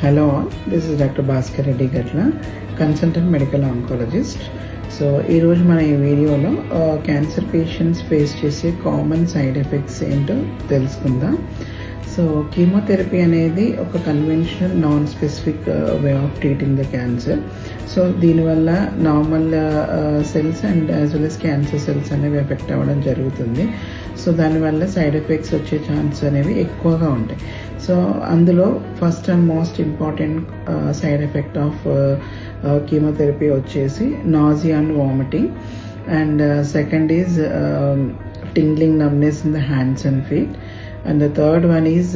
Hello all, this is Dr. Bhaskar Reddy Gatla, consultant medical oncologist. So ఈరోజు మన ఈ వీడియోలో క్యాన్సర్ పేషెంట్స్ ఫేస్ చేసే కామన్ సైడ్ ఎఫెక్ట్స్ ఏంటో తెలుసుకుందాం. సో కీమోథెరపీ అనేది ఒక conventional non specific way of treating the cancer. So దీనివల్ల normal cells and as well as cancer cells అనేవి ఎఫెక్ట్ అవ్వడం జరుగుతుంది. సో దానివల్ల సైడ్ ఎఫెక్ట్స్ వచ్చే ఛాన్స్ అనేవి ఎక్కువగా ఉంటాయి. సో అందులో first and most important side effect of chemotherapy వచ్చేసి nausea and vomiting, and second is tingling numbness in the hands and feet, and the third one is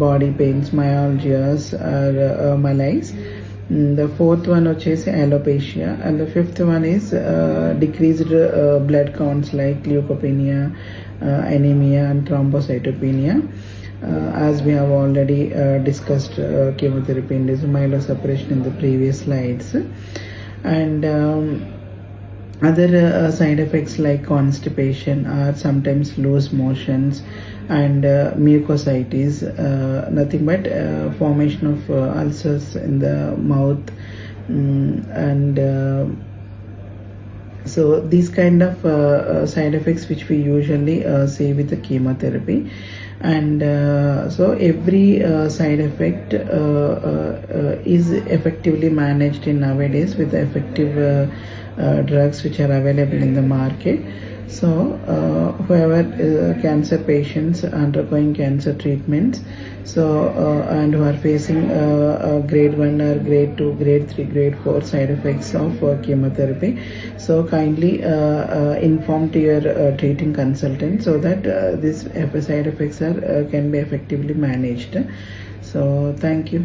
body pains, myalgias or malaise. The fourth one is alopecia, and the fifth one is decreased blood counts like leukopenia, anemia and thrombocytopenia. As we have already discussed chemotherapy induced myelosuppression in the previous slides, and other side effects like constipation or sometimes loose motions and mucositis, nothing but formation of ulcers in the mouth, and so these kind of side effects which we usually see with the chemotherapy. And so every side effect is effectively managed in nowadays with effective drugs which are available in the market. So whoever cancer patients undergoing cancer treatments, so and who are facing grade 1 or grade 2, grade 3, grade 4 side effects of chemotherapy, so kindly inform to your treating consultant so that these side effects are can be effectively managed. So thank you.